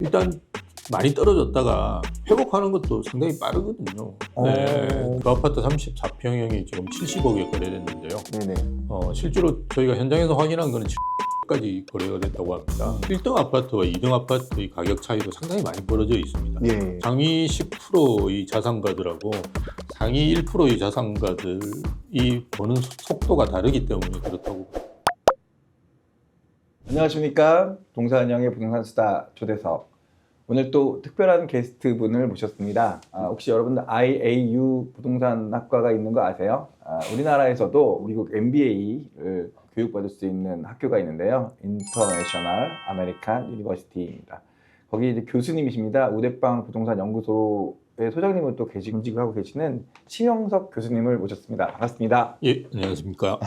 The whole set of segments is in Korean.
일단 많이 떨어졌다가 회복하는 것도 상당히 빠르거든요. 네, 그 아파트 34평형이 지금 70억에 거래됐는데요. 네네. 실제로 저희가 현장에서 확인한 거는 7억까지 거래가 됐다고 합니다. 1등 아파트와 2등 아파트의 가격 차이도 상당히 많이 벌어져 있습니다. 예. 상위 10%의 자산가들하고 상위 1%의 자산가들이 버는 속도가 다르기 때문에 그렇다고. 안녕하십니까. 동산영의 부동산 수다 초대석. 오늘 또 특별한 게스트 분을 모셨습니다. 혹시 여러분들 IAU 부동산 학과가 있는 거 아세요? 우리나라에서도 미국 MBA를 교육받을 수 있는 학교가 있는데요. 인터내셔널 아메리칸 유니버시티입니다. 거기 이제 교수님이십니다. 우대빵 부동산 연구소의 소장님을 또 겸직을 하고 계시는 심영석 교수님을 모셨습니다. 반갑습니다. 예, 안녕하십니까.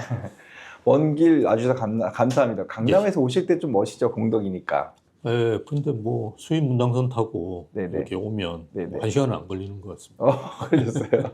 먼 길 와주셔서 감사합니다. 강남에서 오실 때 좀 멋있죠, 공덕이니까. 네, 근데 뭐 수입 문당선 타고 네네. 이렇게 오면 네네. 뭐 1시간은 안 걸리는 것 같습니다. 그러셨어요.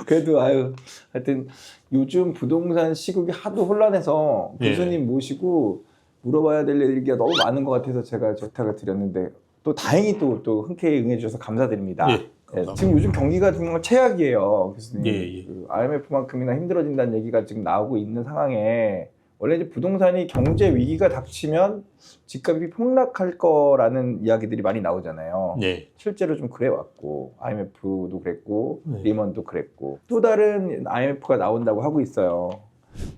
그래도 하여튼 요즘 부동산 시국이 하도 혼란해서 예. 교수님 모시고 물어봐야 될 얘기가 너무 많은 것 같아서 제가 부탁을 드렸는데 또 다행히 또 흔쾌히 응해주셔서 감사드립니다. 예, 감사합니다. 지금 요즘 경기가 정말 최악이에요, 교수님. 예. 그 IMF만큼이나 힘들어진다는 얘기가 지금 나오고 있는 상황에 원래 이제 부동산이 경제 위기가 닥치면 집값이 폭락할 거라는 이야기들이 많이 나오잖아요. 네. 실제로 좀 그래 왔고 IMF도 그랬고 네. 리먼도 그랬고 또 다른 IMF가 나온다고 하고 있어요.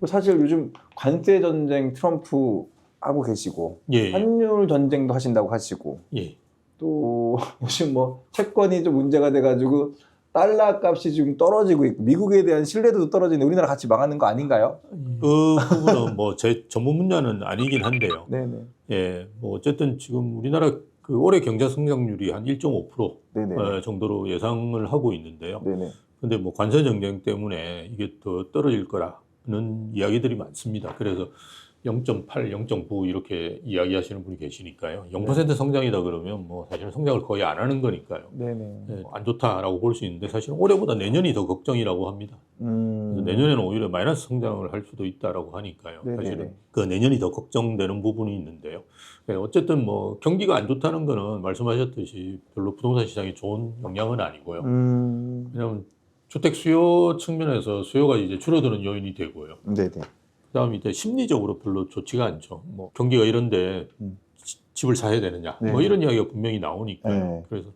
사실 요즘 관세 전쟁 트럼프 하고 계시고 예. 환율 전쟁도 하신다고 하시고 예. 또 요즘 뭐 채권이 좀 문제가 돼가지고 달러 값이 지금 떨어지고 있고 미국에 대한 신뢰도도 떨어지는데 우리나라 같이 망하는 거 아닌가요? 그 부분은 뭐 제 전문 분야는 아니긴 한데요. 네네. 예, 뭐 어쨌든 지금 우리나라 그 올해 경제 성장률이 한 1.5% 네네. 정도로 예상을 하고 있는데요. 네네. 근데 뭐 관세 전쟁 때문에 이게 더 떨어질 거라는 이야기들이 많습니다. 그래서 0.8, 0.9 이렇게 이야기하시는 분이 계시니까요. 0% 성장이다 그러면 뭐 사실은 성장을 거의 안 하는 거니까요. 네네. 예, 안 좋다라고 볼 수 있는데 사실 올해보다 내년이 더 걱정이라고 합니다. 그래서 내년에는 오히려 마이너스 성장을 할 수도 있다라고 하니까요. 네네네. 사실은 그 내년이 더 걱정되는 부분이 있는데요. 예, 어쨌든 뭐 경기가 안 좋다는 거는 말씀하셨듯이 별로 부동산 시장에 좋은 영향은 아니고요. 왜냐하면 주택 수요 측면에서 수요가 이제 줄어드는 요인이 되고요. 네네. 그다음에 이제 심리적으로 별로 좋지가 않죠. 뭐 경기가 이런데 집을 사야 되느냐, 네. 뭐 이런 이야기가 분명히 나오니까요. 네. 그래서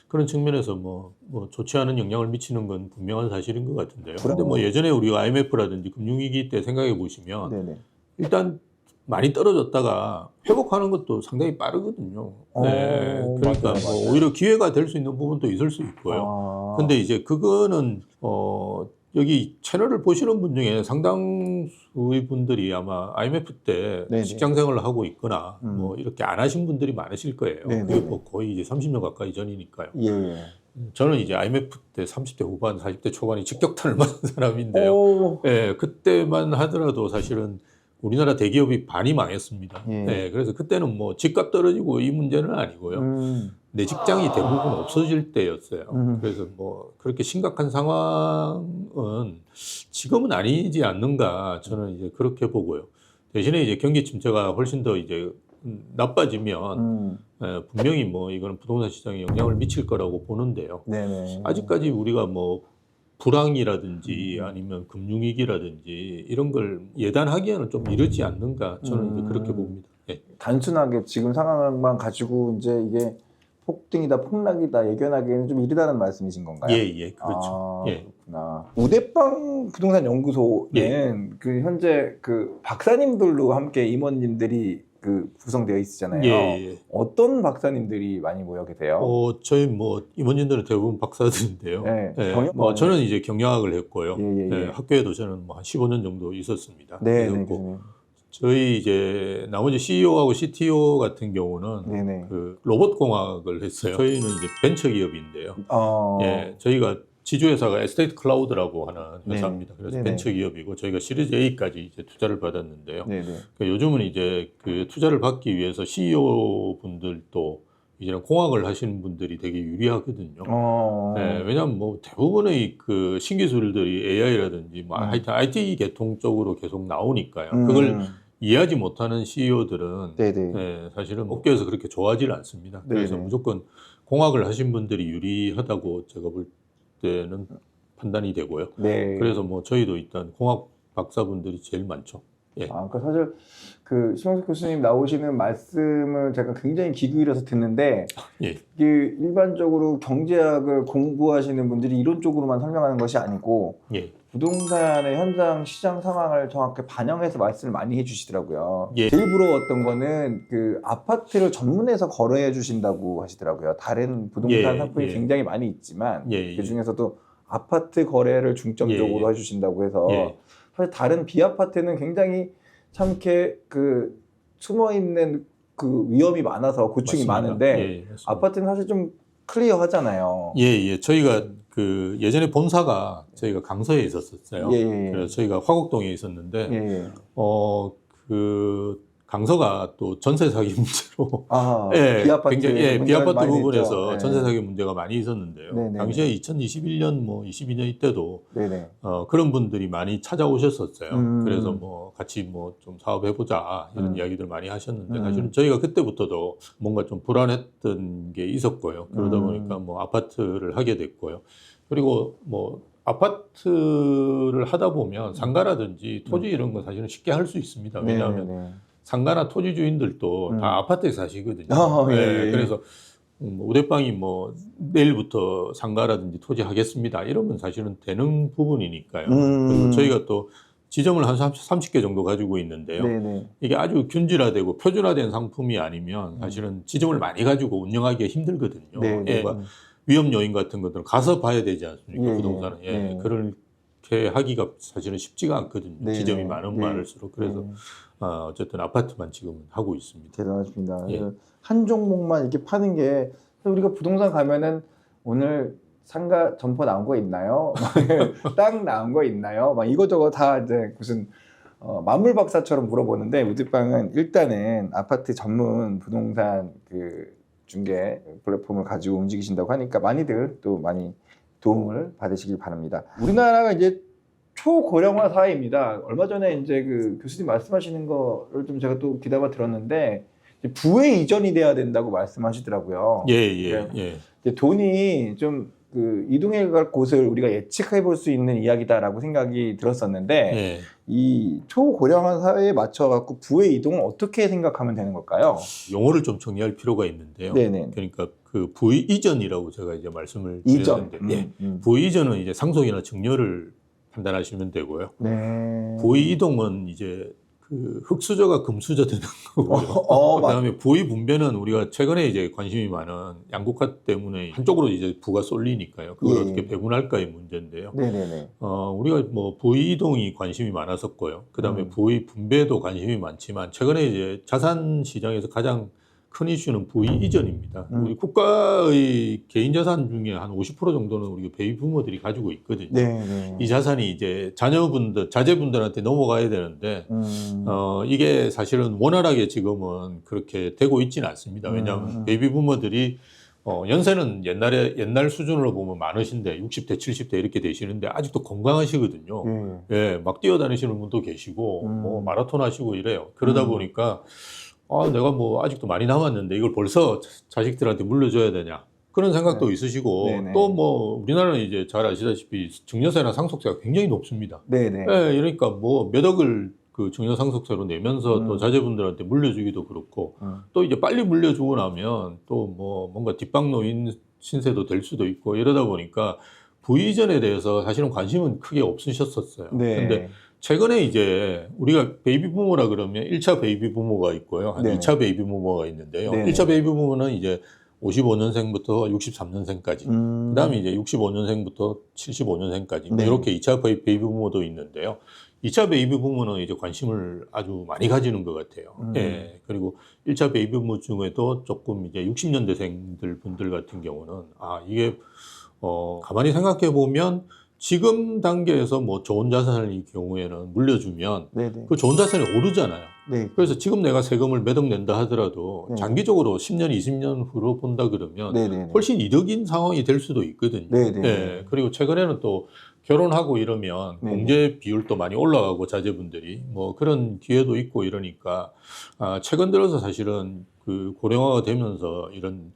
그런 측면에서 뭐 좋지 않은 영향을 미치는 건 분명한 사실인 것 같은데요. 그런데 뭐 예전에 우리가 IMF라든지 금융위기 때 생각해 보시면 네네. 일단 많이 떨어졌다가 회복하는 것도 상당히 빠르거든요. 네. 그러니까 맞아요, 뭐 맞아요. 오히려 기회가 될 수 있는 부분도 있을 수 있고요. 근데 이제 그거는 여기 채널을 보시는 분 중에 상당수의 분들이 아마 IMF 때 네네. 직장 생활을 하고 있거나 뭐 이렇게 안 하신 분들이 많으실 거예요. 네네네. 그게 뭐 거의 이제 30년 가까이 전이니까요. 예. 저는 이제 IMF 때 30대 후반, 40대 초반에 직격탄을 맞은 사람인데요. 오. 예, 그때만 하더라도 사실은 우리나라 대기업이 반이 망했습니다. 예. 예, 그래서 그때는 뭐 집값 떨어지고 이 문제는 아니고요. 내 직장이 대부분 없어질 때였어요. 그래서 뭐 그렇게 심각한 상황은 지금은 아니지 않는가 저는 이제 그렇게 보고요. 대신에 이제 경기 침체가 훨씬 더 이제 나빠지면 분명히 뭐 이거는 부동산 시장에 영향을 미칠 거라고 보는데요. 네네. 아직까지 우리가 뭐 불황이라든지 아니면 금융위기라든지 이런 걸 예단하기에는 좀 이르지 않는가 저는 이제 그렇게 봅니다. 예. 단순하게 지금 상황만 가지고 이제 이게 폭등이다, 폭락이다 예견하기에는 좀 이르다는 말씀이신 건가요? 예, 그렇죠. 예. 그렇구나. 우대빵 부동산 연구소는 그 현재 그 박사님들로 함께 임원님들이 그 구성되어 있으잖아요. 예. 어떤 박사님들이 많이 모여 계세요? 저희 뭐 임원진들은 대부분 박사들인데요. 네, 예. 뭐 저는 이제 경영학을 했고요. 예. 예, 학교에도 저는 뭐 한 15년 정도 있었습니다. 네, 있었고, 저희 이제 나머지 CEO하고 CTO 같은 경우는 네네. 그 로봇 공학을 했어요. 저희는 이제 벤처 기업인데요. 예, 저희가 지주회사가 에스테이트 클라우드라고 하는 회사입니다. 그래서 네네. 벤처 기업이고 저희가 시리즈 A까지 이제 투자를 받았는데요. 네네. 그러니까 요즘은 이제 그 투자를 받기 위해서 CEO 분들도 이제는 공학을 하시는 분들이 되게 유리하거든요. 네, 왜냐하면 뭐 대부분의 그 신기술들이 AI라든지 뭐 하여튼 IT 계통 쪽으로 계속 나오니까요. 그걸 이해하지 못하는 CEO들은 네네. 예, 사실은 업계에서 그렇게 좋아하지 않습니다. 그래서 네네. 무조건 공학을 하신 분들이 유리하다고 제가 볼 때는 판단이 되고요. 네. 그래서 뭐 저희도 일단 공학 박사분들이 제일 많죠. 예. 그러니까 사실 그 심영석 교수님 나오시는 말씀을 제가 굉장히 귀 기울여서 듣는데 예. 이게 일반적으로 경제학을 공부하시는 분들이 이론적으로만 설명하는 것이 아니고 예. 부동산의 현장 시장 상황을 정확히 반영해서 말씀을 많이 해주시더라고요. 예. 제일 부러웠던 거는 그 아파트를 전문해서 거래해 주신다고 하시더라고요. 다른 부동산 예, 상품이 예. 굉장히 많이 있지만 예, 그 중에서도 아파트 거래를 중점적으로 예, 예. 해주신다고 해서 예. 사실 다른 비아파트는 굉장히 참 이렇게 그 숨어 있는 그 위험이 많아서 고충이 맞습니다. 많은데 예, 맞습니다. 아파트는 사실 좀 클리어하잖아요. 예, 예. 저희가 그 예전에 본사가 저희가 강서에 있었어요. 예, 예, 예. 그래서 저희가 화곡동에 있었는데, 예, 예. 그 강서가 또 전세 사기 문제로 예, 비아파트 굉장히 예, 문제가 비아파트 많이 부분에서 됐죠. 예. 전세 사기 문제가 많이 있었는데요. 네네네. 당시에 2021년 뭐 22년 이때도 네네. 그런 분들이 많이 찾아오셨었어요. 음. 그래서 뭐 같이 뭐 좀 사업해보자 이런 이야기들 많이 하셨는데 사실은 음. 저희가 그때부터도 뭔가 좀 불안했던 게 있었고요. 그러다 음. 보니까 뭐 아파트를 하게 됐고요. 그리고 뭐 아파트를 하다 보면 상가라든지 토지 이런 건 사실은 쉽게 할 수 있습니다. 왜냐하면 네네네. 상가나 토지 주인들도 다 아파트에 사시거든요. 예. 그래서 우대빵이 뭐 내일부터 상가라든지 토지 하겠습니다. 이러면 사실은 되는 부분이니까요. 그리고 저희가 또 지점을 한 30개 정도 가지고 있는데요. 네네. 이게 아주 균질화되고 표준화된 상품이 아니면 사실은 지점을 많이 가지고 운영하기가 힘들거든요. 네, 네. 예, 위험 요인 같은 것들은 가서 봐야 되지 않습니까? 예, 부동산은. 예, 네. 그렇게 하기가 사실은 쉽지가 않거든요. 네, 지점이 네. 많으면 네. 많을수록. 그래서 네. 어쨌든 아파트만 지금은 하고 있습니다. 대단하십니다. 예. 한 종목만 이렇게 파는 게 우리가 부동산 가면은 오늘 상가 점포 나온 거 있나요? 땅 나온 거 있나요? 막 이것저것 다 이제 무슨 만물 박사처럼 물어보는데 우드방은 일단은 아파트 전문 부동산 그 중개 플랫폼을 가지고 움직이신다고 하니까 많이들 또 많이 도움을 받으시길 바랍니다. 우리나라가 이제 초고령화 사회입니다. 얼마 전에 이제 그 교수님 말씀하시는 거를 좀 제가 또 귀담아 들었는데 부의 이전이 돼야 된다고 말씀하시더라고요. 예, 예, 그러니까 예. 이제 돈이 좀 그 이동해 갈 곳을 우리가 예측해 볼 수 있는 이야기다라고 생각이 들었었는데 예. 이 초고령화 사회에 맞춰 갖고 부의 이동을 어떻게 생각하면 되는 걸까요? 용어를 좀 정리할 필요가 있는데요. 네네. 그러니까 그 부의 이전이라고 제가 이제 말씀을 이전. 드렸는데, 예. 부의 이전은 이제 상속이나 증여를 판단하시면 되고요. 네. 부의 이동은 이제 그 흙수저가 금수저 되는 거고요. 그다음에 부의 분배는 우리가 최근에 이제 관심이 많은 양극화 때문에 한쪽으로 이제 부가 쏠리니까요. 그걸 예. 어떻게 배분할까의 문제인데요. 네네네. 우리가 뭐 부의 이동이 관심이 많았었고요. 그다음에 부의 분배도 관심이 많지만 최근에 이제 자산 시장에서 가장 큰 이슈는 부의 이전입니다. 우리 국가의 개인 자산 중에 한 50% 정도는 우리 베이비 부모들이 가지고 있거든요. 네네. 이 자산이 이제 자녀분들, 자제분들한테 넘어가야 되는데 이게 사실은 원활하게 지금은 그렇게 되고 있지는 않습니다. 왜냐하면 베이비 부모들이 연세는 옛날 수준으로 보면 많으신데 60대, 70대 이렇게 되시는데 아직도 건강하시거든요. 예, 막 뛰어다니시는 분도 계시고 뭐 마라톤 하시고 이래요. 그러다 보니까 내가 뭐 아직도 많이 남았는데 이걸 벌써 자식들한테 물려줘야 되냐. 그런 생각도 있으시고 네네. 또 뭐 우리나라는 이제 잘 아시다시피 증여세나 상속세가 굉장히 높습니다. 네네. 예, 그러니까 뭐 몇 억을 그 증여상속세로 내면서 또 자제분들한테 물려주기도 그렇고 또 이제 빨리 물려주고 나면 또 뭐 뭔가 뒷방노인 신세도 될 수도 있고 이러다 보니까 부의 이전에 대해서 사실은 관심은 크게 없으셨었어요. 네. 근데 최근에 이제 우리가 베이비 부모라 그러면 1차 베이비 부모가 있고요. 한 네네. 2차 베이비 부모가 있는데요. 네네. 1차 베이비 부모는 이제 55년생부터 63년생까지. 그다음에 이제 65년생부터 75년생까지. 네. 이렇게 2차 베이비 부모도 있는데요. 2차 베이비 부모는 이제 관심을 아주 많이 가지는 것 같아요. 예. 그리고 1차 베이비 부모 중에도 조금 이제 60년대생들 분들 같은 경우는 이게 가만히 생각해 보면 지금 단계에서 뭐 좋은 자산일 경우에는 물려주면 네네. 그 좋은 자산이 오르잖아요. 네. 그래서 지금 내가 세금을 몇 억 낸다 하더라도 네. 장기적으로 10년, 20년 후로 본다 그러면 네네네. 훨씬 이득인 상황이 될 수도 있거든요. 네네네. 네. 그리고 최근에는 또 결혼하고 이러면 네네. 공제 비율도 많이 올라가고 자제분들이 뭐 그런 기회도 있고 이러니까 최근 들어서 사실은 그 고령화가 되면서 이런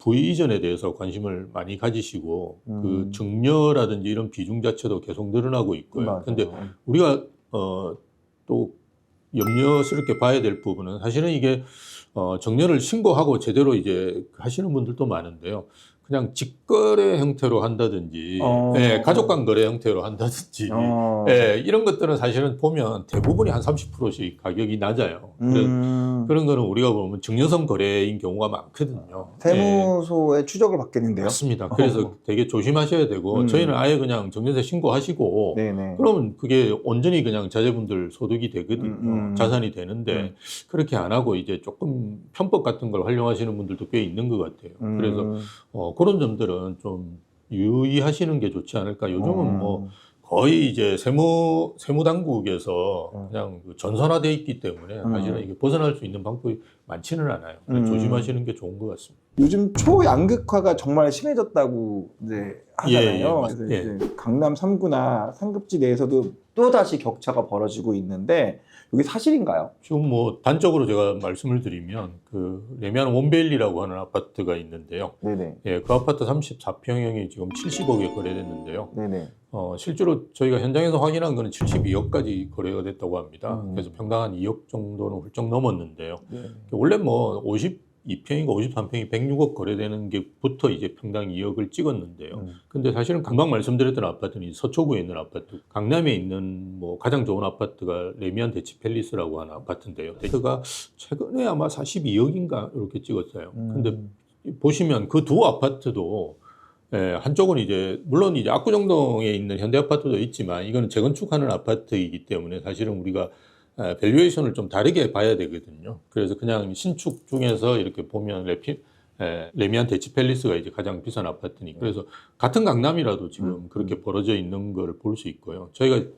부의 이전에 대해서 관심을 많이 가지시고 그 증여라든지 이런 비중 자체도 계속 늘어나고 있고요. 맞아요. 근데 우리가 또 염려스럽게 봐야 될 부분은 사실은 이게 증여를 신고하고 제대로 이제 하시는 분들도 많은데요. 그냥 직거래 형태로 한다든지, 예, 가족 간 거래 형태로 한다든지, 예, 이런 것들은 사실은 보면 대부분이 한 30%씩 가격이 낮아요. 그런 거는 우리가 보면 증여성 거래인 경우가 많거든요. 세무소에 추적을 받겠는데요. 맞습니다. 그래서 되게 조심하셔야 되고 저희는 아예 그냥 증여세 신고하시고 네네. 그러면 그게 온전히 그냥 자제분들 소득이 되거든요. 자산이 되는데 그렇게 안 하고 이제 조금 편법 같은 걸 활용하시는 분들도 꽤 있는 것 같아요. 그래서 그런 점들은 좀 유의하시는 게 좋지 않을까. 요즘은 뭐 거의 이제 세무당국에서 그냥 전산화돼 있기 때문에 사실은 이게 벗어날 수 있는 방법이 많지는 않아요. 조심하시는 게 좋은 것 같습니다. 요즘 초양극화가 정말 심해졌다고 이제 하잖아요. 그래서 이제 강남 3구나 상급지 내에서도 또 다시 격차가 벌어지고 있는데 이게 사실인가요? 지금 뭐 단적으로 제가 말씀을 드리면 그 레미안 원베일리라고 하는 아파트가 있는데요. 네네. 예, 그 아파트 34평형이 지금 70억에 거래됐는데요. 네네. 실제로 저희가 현장에서 확인한 거는 72억까지 거래가 됐다고 합니다. 그래서 평당 한 2억 정도는 훌쩍 넘었는데요. 원래 뭐 52평인가 53평이 106억 거래되는 게부터 이제 평당 2억을 찍었는데요. 근데 사실은 금방 말씀드렸던 아파트는 서초구에 있는 아파트, 강남에 있는 뭐 가장 좋은 아파트가 레미안 대치팰리스라고 하는 아파트인데요. 대치가 최근에 아마 42억인가 이렇게 찍었어요. 근데 보시면 그 두 아파트도 한쪽은 이제 물론 이제 압구정동에 있는 현대아파트도 있지만 이거는 재건축하는 아파트이기 때문에 사실은 우리가 밸류에이션을 좀 다르게 봐야 되거든요. 그래서 그냥 신축 중에서 이렇게 보면 레미안 대치팰리스가 이제 가장 비싼 아파트니까 그래서 같은 강남이라도 지금 그렇게 벌어져 있는 걸 볼 수 있고요. 저희가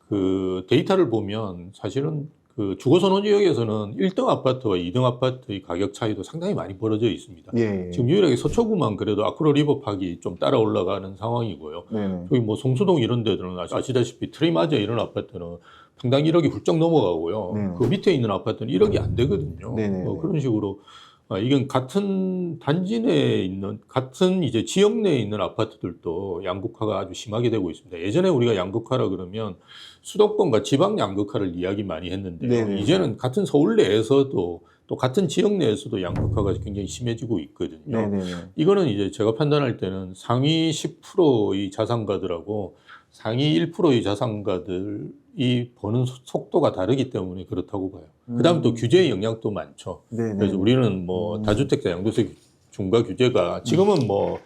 그 데이터를 보면 사실은 그 주거선호 지역에서는 1등 아파트와 2등 아파트의 가격 차이도 상당히 많이 벌어져 있습니다. 예. 지금 유일하게 서초구만 그래도 아크로 리버팍이 좀 따라 올라가는 상황이고요. 네네. 저기 뭐 송수동 이런 데들은 아시다시피 트리마저 이런 아파트는 평당 1억이 훌쩍 넘어가고요. 그 밑에 있는 아파트는 1억이 안 되거든요. 뭐 그런 식으로 이건 같은 단지 내에 있는 같은 이제 지역 내에 있는 아파트들도 양극화가 아주 심하게 되고 있습니다. 예전에 우리가 양극화라 그러면 수도권과 지방 양극화를 이야기 많이 했는데요. 이제는 같은 서울 내에서도 또 같은 지역 내에서도 양극화가 굉장히 심해지고 있거든요. 이거는 이제 제가 판단할 때는 상위 10%의 자산가들하고 상위 1%의 자산가들이 버는 속도가 다르기 때문에 그렇다고 봐요. 그다음 또 규제의 영향도 많죠. 그래서 우리는 뭐 다주택자 양도세 중과 규제가 지금은 뭐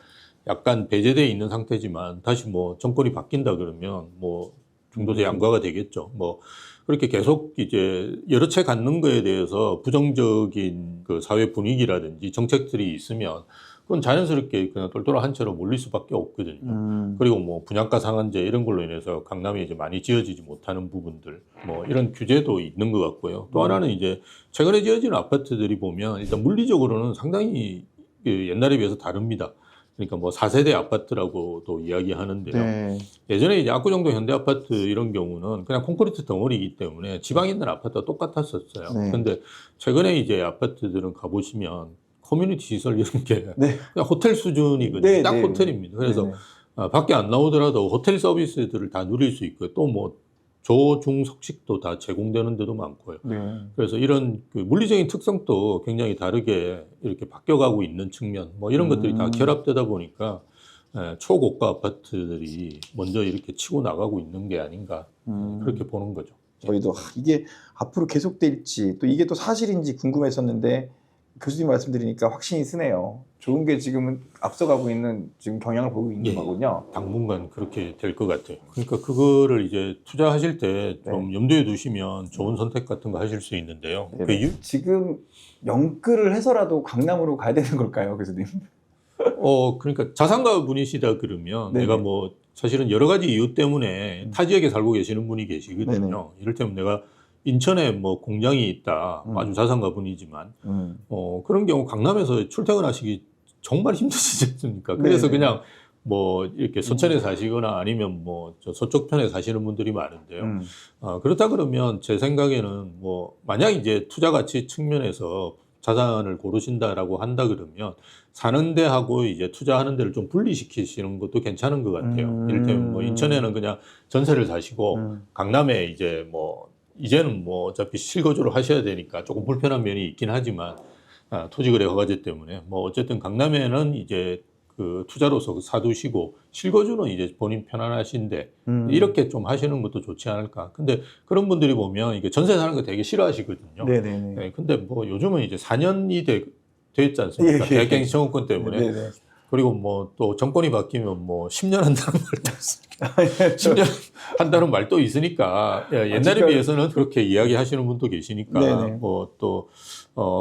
약간 배제되어 있는 상태지만 다시 뭐 정권이 바뀐다 그러면 뭐 중도세 양과가 되겠죠. 뭐 그렇게 계속 이제 여러 채 갖는 거에 대해서 부정적인 그 사회 분위기라든지 정책들이 있으면 그건 자연스럽게 그냥 똘똘한 한 채로 몰릴 수밖에 없거든요. 그리고 뭐 분양가 상한제 이런 걸로 인해서 강남에 이제 많이 지어지지 못하는 부분들 뭐 이런 규제도 있는 것 같고요. 또 하나는 이제 최근에 지어지는 아파트들이 보면 일단 물리적으로는 상당히 옛날에 비해서 다릅니다. 그러니까 뭐 4세대 아파트라고도 이야기하는데요. 예전에 이제 압구정동 현대아파트 이런 경우는 그냥 콘크리트 덩어리이기 때문에 지방에 있는 아파트와 똑같았었어요. 근데 최근에 이제 아파트들은 가보시면 커뮤니티 시설 이런 게 그냥 호텔 수준이거든요. 딱 호텔입니다. 그래서 밖에 안 나오더라도 호텔 서비스들을 다 누릴 수 있고요. 또 뭐 조중석식도 다 제공되는 데도 많고요. 그래서 이런 그 물리적인 특성도 굉장히 다르게 이렇게 바뀌어가고 있는 측면, 뭐 이런 것들이 다 결합되다 보니까 초고가 아파트들이 먼저 이렇게 치고 나가고 있는 게 아닌가 그렇게 보는 거죠. 저희도 이게 앞으로 계속될지 또 이게 또 사실인지 궁금했었는데 교수님 말씀드리니까 확신이 쓰네요. 좋은 게 지금은 앞서가고 있는 지금 경향을 보고 있는 거군요. 당분간 그렇게 될 것 같아요. 그러니까 그거를 이제 투자하실 때 좀 염두에 두시면 좋은 선택 같은 거 하실 수 있는데요. 지금 영끌을 해서라도 강남으로 가야 되는 걸까요, 교수님? 그러니까 자산가 분이시다 그러면 내가 뭐 사실은 여러 가지 이유 때문에 타 지역에 살고 계시는 분이 계시거든요. 이를테면 내가 인천에 뭐 공장이 있다. 아주 자산가 분이지만 그런 경우 강남에서 출퇴근하시기 정말 힘드시지 않습니까? 그래서 네네. 그냥 뭐 이렇게 서천에 사시거나 아니면 뭐 저 서쪽 편에 사시는 분들이 많은데요. 그렇다 그러면 제 생각에는 뭐 만약 이제 투자 가치 측면에서 자산을 고르신다라고 한다 그러면 사는 데하고 이제 투자하는 데를 좀 분리시키시는 것도 괜찮은 것 같아요. 이를테면 뭐 인천에는 그냥 전세를 사시고 강남에 이제 뭐 이제는 뭐 어차피 실거주를 하셔야 되니까 조금 불편한 면이 있긴 하지만 토지거래 허가제 때문에 뭐 어쨌든 강남에는 이제 그 투자로서 사두시고 실거주는 이제 본인 편안하신데 이렇게 좀 하시는 것도 좋지 않을까. 근데 그런 분들이 보면 이게 전세 사는 거 되게 싫어하시거든요. 네네네. 네, 근데 뭐 요즘은 이제 4년이 됐지 않습니까? 대학갱시 청구권 때문에. 네네. 그리고 뭐 또 정권이 바뀌면 뭐 10년 한다는 말도 있으니까 10년 한다는 말도 있으니까 옛날에 지금- 비해서는 그렇게 이야기하시는 분도 계시니까 네네. 뭐 또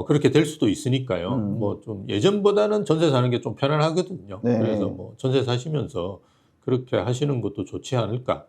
그렇게 될 수도 있으니까요. 뭐 좀 예전보다는 전세 사는 게 좀 편안하거든요. 네. 그래서 뭐 전세 사시면서 그렇게 하시는 것도 좋지 않을까.